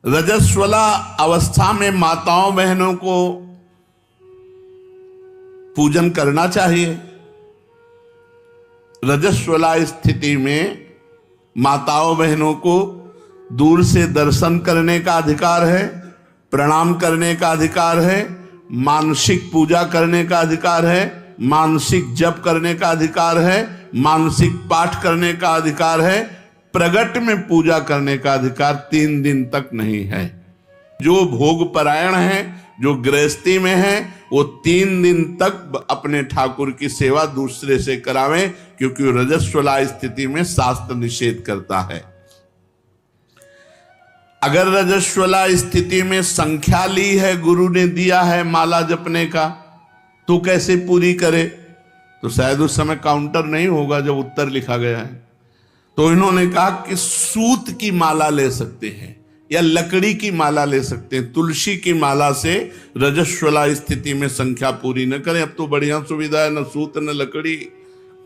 रजस्वला अवस्था में माताओं बहनों को पूजन करना चाहिए। रजस्वला स्थिति में माताओं बहनों को दूर से दर्शन करने का अधिकार है, प्रणाम करने का अधिकार है, मानसिक पूजा करने का अधिकार है, मानसिक जप करने का अधिकार है, मानसिक पाठ करने का अधिकार है, प्रगट में पूजा करने का अधिकार 3 दिन तक नहीं है। जो भोग परायण है, जो गृहस्थी में है, वो 3 दिन तक अपने ठाकुर की सेवा दूसरे से करावें, क्योंकि रजस्वला स्थिति में शास्त्र निषेध करता है। अगर रजस्वला स्थिति में संख्या ली है, गुरु ने दिया है माला जपने का, तो कैसे पूरी करे? तो शायद उस समय काउंटर नहीं होगा जब उत्तर लिखा गया है। तो इन्होंने कहा कि सूत की माला ले सकते हैं या लकड़ी की माला ले सकते हैं। तुलसी की माला से रजस्वला स्थिति में संख्या पूरी न करें। अब तो बढ़िया सुविधा है, न सूत न लकड़ी,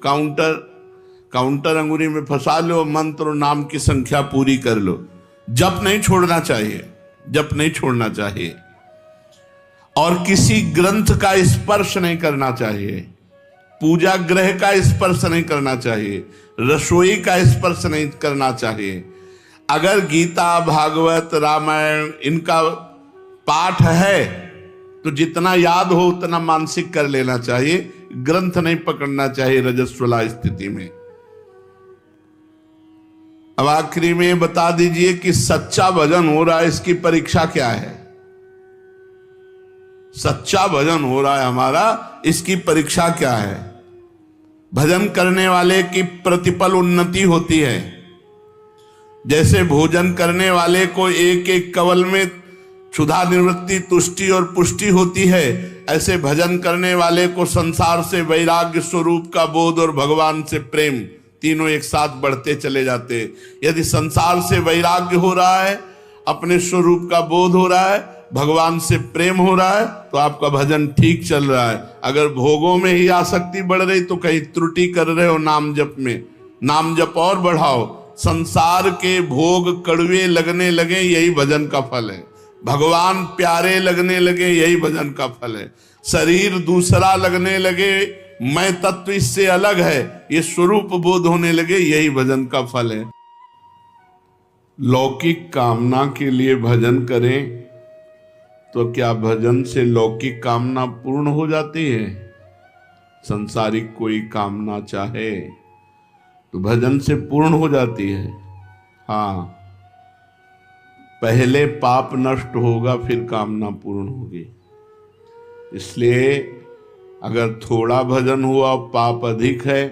काउंटर अंगुरी में फंसा लो, मंत्र और नाम की संख्या पूरी कर लो। जप नहीं छोड़ना चाहिए, जप नहीं छोड़ना चाहिए। और किसी ग्रंथ का स्पर्श नहीं करना चाहिए, पूजा ग्रह का स्पर्श नहीं करना चाहिए, रसोई का स्पर्श नहीं करना चाहिए। अगर गीता, भागवत, रामायण इनका पाठ है तो जितना याद हो उतना मानसिक कर लेना चाहिए, ग्रंथ नहीं पकड़ना चाहिए रजस्वला स्थिति में। अब आखिरी में बता दीजिए कि सच्चा भजन हो रहा है, इसकी परीक्षा क्या है? सच्चा भजन हो रहा है हमारा, इसकी परीक्षा क्या है? भजन करने वाले की प्रतिपल उन्नति होती है। जैसे भोजन करने वाले को एक एक कवल में क्षुधा निवृत्ति, तुष्टि और पुष्टि होती है, ऐसे भजन करने वाले को संसार से वैराग्य, स्वरूप का बोध और भगवान से प्रेम, तीनों एक साथ बढ़ते चले जाते हैं। यदि संसार से वैराग्य हो रहा है, अपने स्वरूप का बोध हो रहा है, भगवान से प्रेम हो रहा है, तो आपका भजन ठीक चल रहा है। अगर भोगों में ही आसक्ति बढ़ रही तो कहीं त्रुटि कर रहे हो नाम जप में। नाम जप और बढ़ाओ। संसार के भोग कड़वे लगने लगे, यही भजन का फल है। भगवान प्यारे लगने लगे, यही भजन का फल है। शरीर दूसरा लगने लगे, मैं तत्व इससे अलग है, ये स्वरूप बोध होने लगे, यही भजन का फल है। लौकिक कामना के लिए भजन करें तो क्या भजन से लौकिक कामना पूर्ण हो जाती है? संसारिक कोई कामना चाहे तो भजन से पूर्ण हो जाती है। हाँ, पहले पाप नष्ट होगा, फिर कामना पूर्ण होगी। इसलिए अगर थोड़ा भजन हुआ, पाप अधिक है,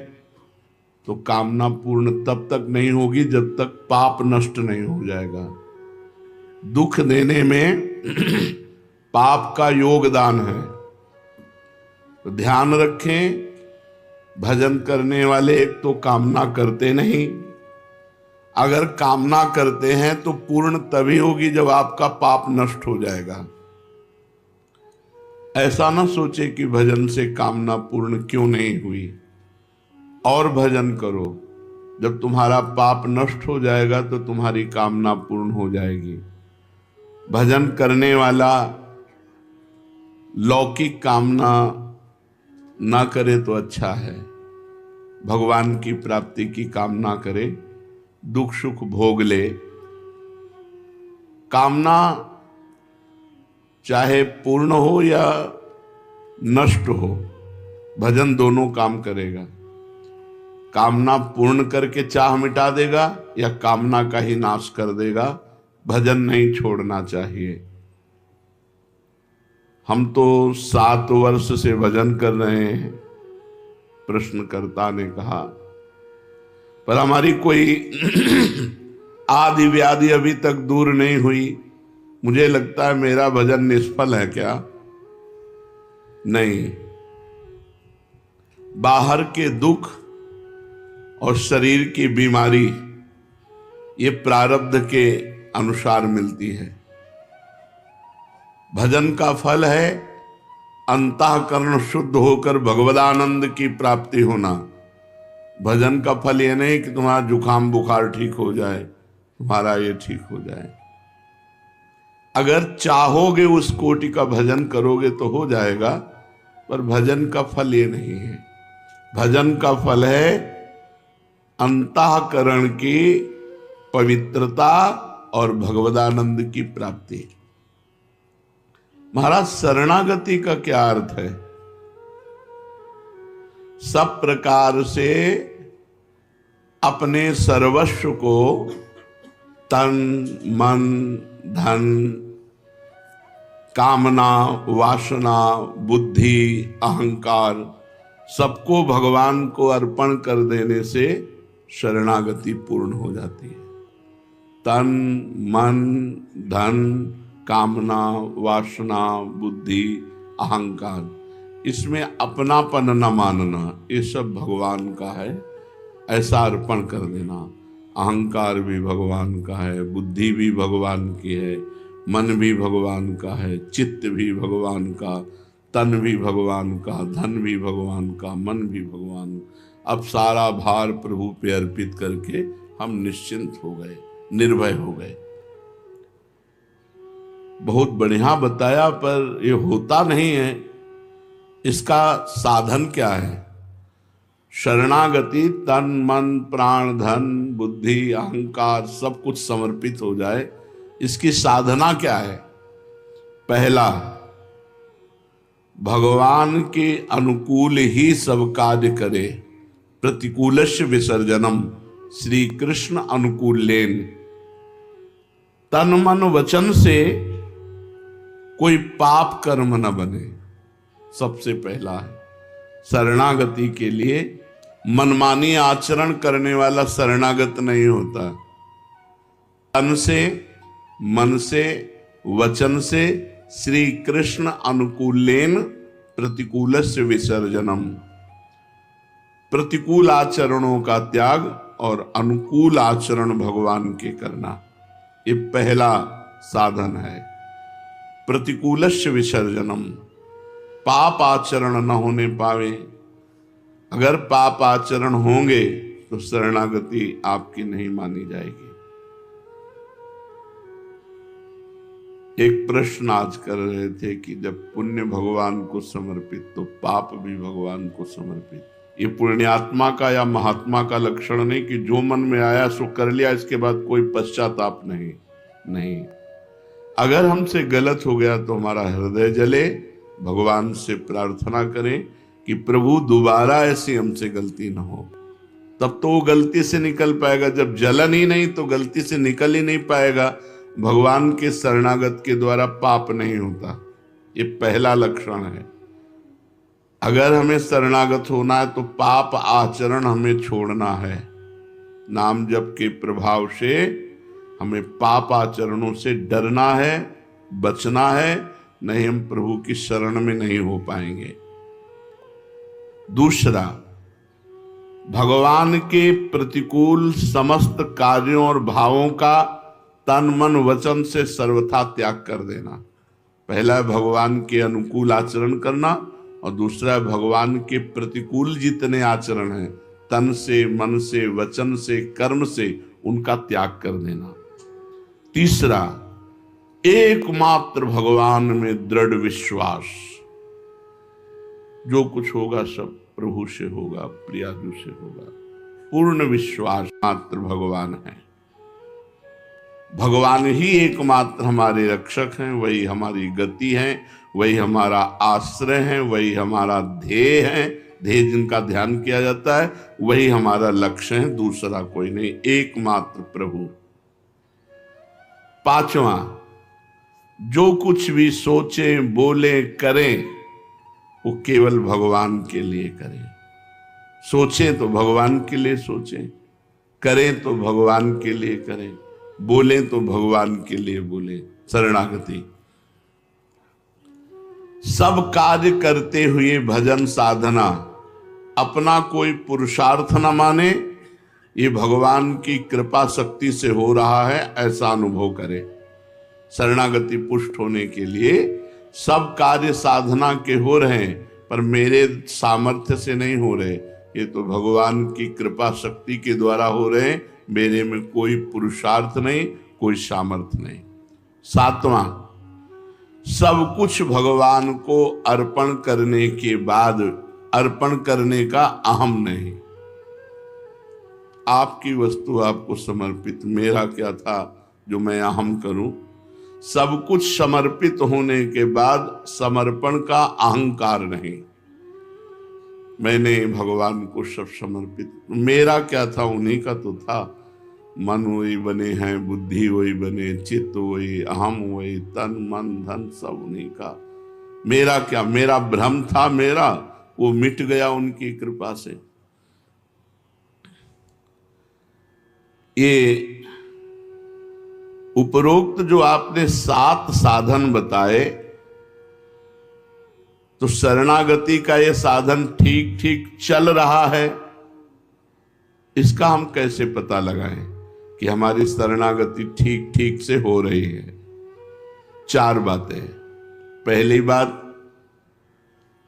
तो कामना पूर्ण तब तक नहीं होगी जब तक पाप नष्ट नहीं हो जाएगा। दुख देने में पाप का योगदान है। तो ध्यान रखें, भजन करने वाले एक तो कामना करते नहीं, अगर कामना करते हैं तो पूर्ण तभी होगी जब आपका पाप नष्ट हो जाएगा। ऐसा ना सोचे कि भजन से कामना पूर्ण क्यों नहीं हुई, और भजन करो। जब तुम्हारा पाप नष्ट हो जाएगा तो तुम्हारी कामना पूर्ण हो जाएगी। भजन करने वाला लौकिक कामना ना करे तो अच्छा है, भगवान की प्राप्ति की कामना करे, दुख सुख भोग ले। कामना चाहे पूर्ण हो या नष्ट हो, भजन दोनों काम करेगा। कामना पूर्ण करके चाह मिटा देगा या कामना का ही नाश कर देगा। भजन नहीं छोड़ना चाहिए। हम तो 7 वर्ष से भजन कर रहे हैं, प्रश्नकर्ता ने कहा, पर हमारी कोई आदि व्याधि अभी तक दूर नहीं हुई। मुझे लगता है मेरा भजन निष्फल है क्या? नहीं, बाहर के दुख और शरीर की बीमारी ये प्रारब्ध के अनुसार मिलती है। भजन का फल है अंतःकरण शुद्ध होकर भगवदानंद की प्राप्ति होना। भजन का फल ये नहीं कि तुम्हारा जुकाम बुखार ठीक हो जाए, तुम्हारा ये ठीक हो जाए। अगर चाहोगे उस कोटि का भजन करोगे तो हो जाएगा, पर भजन का फल ये नहीं है। भजन का फल है अंतःकरण की पवित्रता और भगवदानंद की प्राप्ति। महाराज, शरणागति का क्या अर्थ है? सब प्रकार से अपने सर्वस्व को, तन मन धन कामना वासना बुद्धि अहंकार सबको भगवान को अर्पण कर देने से शरणागति पूर्ण हो जाती है। तन मन धन कामना वासना बुद्धि अहंकार, इसमें अपनापन न मानना, ये सब भगवान का है, ऐसा अर्पण कर देना। अहंकार भी भगवान का है, बुद्धि भी भगवान की है, मन भी भगवान का है, चित्त भी भगवान का, तन भी भगवान का, धन भी भगवान का, मन भी भगवान। अब सारा भार प्रभु पे अर्पित करके हम निश्चिंत हो गए, निर्भय हो गए। बहुत बढ़िया बताया, पर ये होता नहीं है। इसका साधन क्या है? शरणागति, तन मन प्राण धन बुद्धि अहंकार सब कुछ समर्पित हो जाए, इसकी साधना क्या है? पहला, भगवान के अनुकूल ही सब कार्य करे, प्रतिकूलस्य विसर्जनम, श्री कृष्ण अनुकूलेन। तन मन वचन से कोई पाप कर्म न बने, सबसे पहला है। शरणागति के लिए मनमानी आचरण करने वाला शरणागत नहीं होता। तन से मन से वचन से श्री कृष्ण अनुकूलेन प्रतिकूलस्य विसर्जनम, प्रतिकूल आचरणों का त्याग और अनुकूल आचरण भगवान के करना, ये पहला साधन है। प्रतिकूलस्य विसर्जनम, पाप आचरण न होने पावे। अगर पाप आचरण होंगे तो शरणागति आपकी नहीं मानी जाएगी। एक प्रश्न आज कर रहे थे कि जब पुण्य भगवान को समर्पित तो पाप भी भगवान को समर्पित। ये पुण्यात्मा का या महात्मा का लक्षण नहीं कि जो मन में आया सो कर लिया, इसके बाद कोई पश्चाताप नहीं। अगर हमसे गलत हो गया तो हमारा हृदय जले, भगवान से प्रार्थना करें कि प्रभु दोबारा ऐसी हमसे गलती ना हो। तब तो वो गलती से निकल पाएगा। जब जलन ही नहीं तो गलती से निकल ही नहीं पाएगा। भगवान के शरणागत के द्वारा पाप नहीं होता, ये पहला लक्षण है। अगर हमें शरणागत होना है तो पाप आचरण हमें छोड़ना है। नाम जप के प्रभाव से हमें पाप आचरणों से डरना है, बचना है, नहीं हम प्रभु की शरण में नहीं हो पाएंगे। दूसरा, भगवान के प्रतिकूल समस्त कार्यों और भावों का तन मन वचन से सर्वथा त्याग कर देना। पहला है भगवान के अनुकूल आचरण करना, और दूसरा है भगवान के प्रतिकूल जितने आचरण हैं, तन से मन से वचन से कर्म से, उनका त्याग कर देना। तीसरा, एकमात्र भगवान में दृढ़ विश्वास। जो कुछ होगा सब प्रभु से होगा, प्रियाजू से होगा। पूर्ण विश्वास मात्र भगवान है। भगवान ही एकमात्र हमारे रक्षक हैं, वही हमारी गति है, वही हमारा आश्रय है, वही हमारा ध्येय है। ध्येय जिनका ध्यान किया जाता है वही हमारा लक्ष्य है, दूसरा कोई नहीं, एकमात्र प्रभु। पांचवा, जो कुछ भी सोचे बोले करें वो केवल भगवान के लिए करें। सोचें तो भगवान के लिए सोचें, करें तो भगवान के लिए करें, बोलें तो भगवान के लिए बोलें। शरणागति। सब कार्य करते हुए भजन साधना अपना कोई पुरुषार्थ न माने, ये भगवान की कृपा शक्ति से हो रहा है ऐसा अनुभव करे। शरणागति पुष्ट होने के लिए सब कार्य साधना के हो रहे हैं, पर मेरे सामर्थ्य से नहीं हो रहे, ये तो भगवान की कृपा शक्ति के द्वारा हो रहे हैं। मेरे में कोई पुरुषार्थ नहीं, कोई सामर्थ्य नहीं। सातवां, सब कुछ भगवान को अर्पण करने के बाद अर्पण करने का अहम नहीं। आपकी वस्तु आपको समर्पित, मेरा क्या था जो मैं अहम करूं। सब कुछ समर्पित होने के बाद समर्पण का अहंकार नहीं। मैंने भगवान को सब समर्पित, मेरा क्या था, उन्हीं का तो था। मन वही बने हैं, बुद्धि वही बने, चित्त वही, अहम वही, तन मन धन सब उन्हीं का। मेरा क्या, मेरा भ्रम था, मेरा वो मिट गया उनकी कृपा से। ये उपरोक्त जो आपने 7 साधन बताए, तो शरणागति का ये साधन ठीक ठीक चल रहा है, इसका हम कैसे पता लगाएं कि हमारी शरणागति ठीक ठीक से हो रही है? 4 बातें। पहली बात,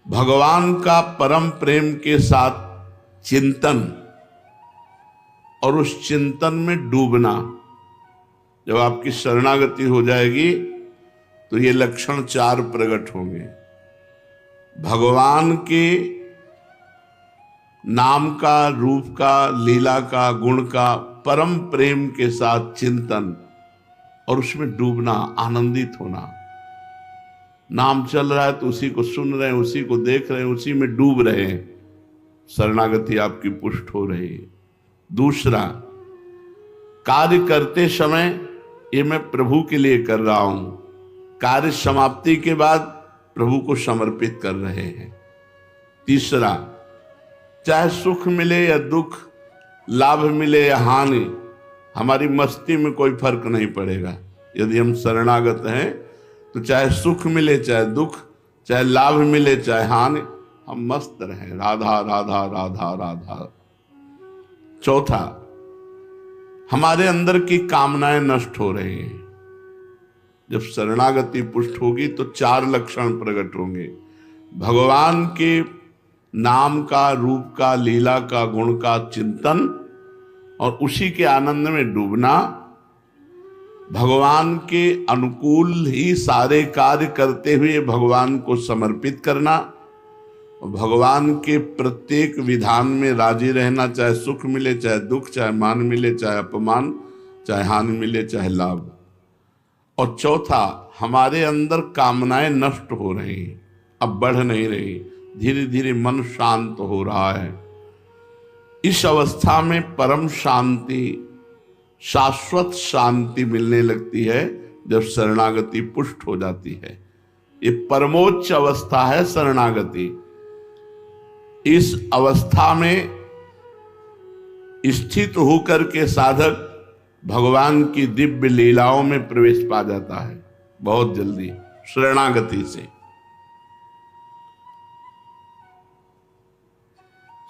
भगवान का परम प्रेम के साथ चिंतन और उस चिंतन में डूबना। जब आपकी शरणागति हो जाएगी तो ये लक्षण 4 प्रकट होंगे। भगवान के नाम का, रूप का, लीला का, गुण का परम प्रेम के साथ चिंतन और उसमें डूबना, आनंदित होना। नाम चल रहा है तो उसी को सुन रहे हैं, उसी को देख रहे हैं, उसी में डूब रहे हैं, शरणागति आपकी पुष्ट हो रही है। दूसरा, कार्य करते समय ये मैं प्रभु के लिए कर रहा हूं, कार्य समाप्ति के बाद प्रभु को समर्पित कर रहे हैं। तीसरा, चाहे सुख मिले या दुख, लाभ मिले या हानि, हमारी मस्ती में कोई फर्क नहीं पड़ेगा। यदि हम शरणागत हैं तो चाहे सुख मिले चाहे दुख, चाहे लाभ मिले चाहे हानि, हम मस्त रहें, राधा राधा राधा राधा। चौथा, हमारे अंदर की कामनाएं नष्ट हो रही हैं। जब शरणागति पुष्ट होगी तो 4 लक्षण प्रकट होंगे। भगवान के नाम का, रूप का, लीला का, गुण का चिंतन और उसी के आनंद में डूबना। भगवान के अनुकूल ही सारे कार्य करते हुए भगवान को समर्पित करना और भगवान के प्रत्येक विधान में राजी रहना, चाहे सुख मिले चाहे दुख, चाहे मान मिले चाहे अपमान, चाहे हानि मिले चाहे लाभ। और चौथा, हमारे अंदर कामनाएं नष्ट हो रही हैं, अब बढ़ नहीं रही, धीरे धीरे मन शांत हो रहा है। इस अवस्था में परम शांति, शाश्वत शांति मिलने लगती है जब शरणागति पुष्ट हो जाती है। ये परमोच्च अवस्था है शरणागति। इस अवस्था में स्थित होकर के साधक भगवान की दिव्य लीलाओं में प्रवेश पा जाता है बहुत जल्दी शरणागति से।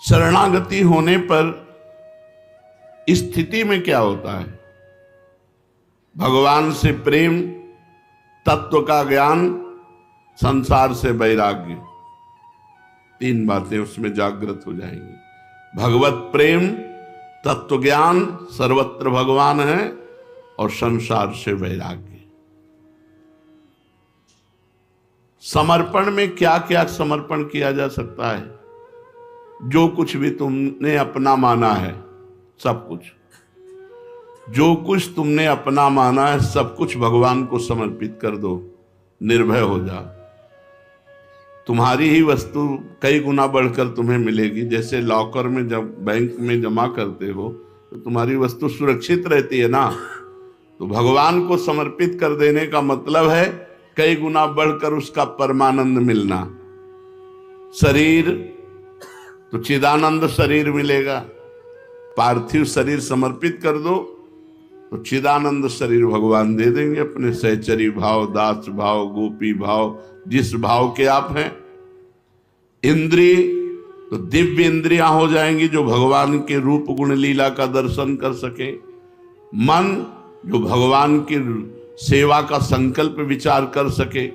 शरणागति होने पर स्थिति में क्या होता है? भगवान से प्रेम, तत्व का ज्ञान, संसार से वैराग्य, 3 बातें उसमें जागृत हो जाएंगी। भगवत प्रेम, तत्व ज्ञान, सर्वत्र भगवान है, और संसार से वैराग्य। समर्पण में क्या क्या समर्पण किया जा सकता है? जो कुछ भी तुमने अपना माना है, सब कुछ, जो कुछ तुमने अपना माना है, सब कुछ भगवान को समर्पित कर दो, निर्भय हो जा। तुम्हारी ही वस्तु कई गुना बढ़कर तुम्हें मिलेगी। जैसे लॉकर में जब बैंक में जमा करते हो तो तुम्हारी वस्तु सुरक्षित रहती है ना, तो भगवान को समर्पित कर देने का मतलब है कई गुना बढ़कर उसका परमानंद मिलना। शरीर तो चिदानंद शरीर मिलेगा, पार्थिव शरीर समर्पित कर दो तो चिदानंद शरीर भगवान दे देंगे अपने सहचरी भाव, दास भाव, गोपी भाव, जिस भाव के आप हैं। इंद्रिय तो दिव्य इंद्रियां हो जाएंगी जो भगवान के रूप गुण लीला का दर्शन कर सके। मन जो भगवान की सेवा का संकल्प विचार कर सके।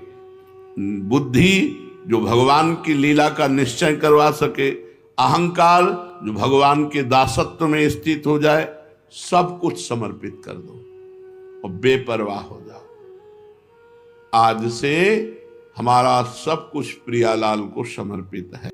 बुद्धि जो भगवान की लीला का निश्चय करवा सके। अहंकार जो भगवान के दासत्व में स्थित हो जाए। सब कुछ समर्पित कर दो और बेपरवाह हो जाओ। आज से हमारा सब कुछ प्रियालाल को समर्पित है।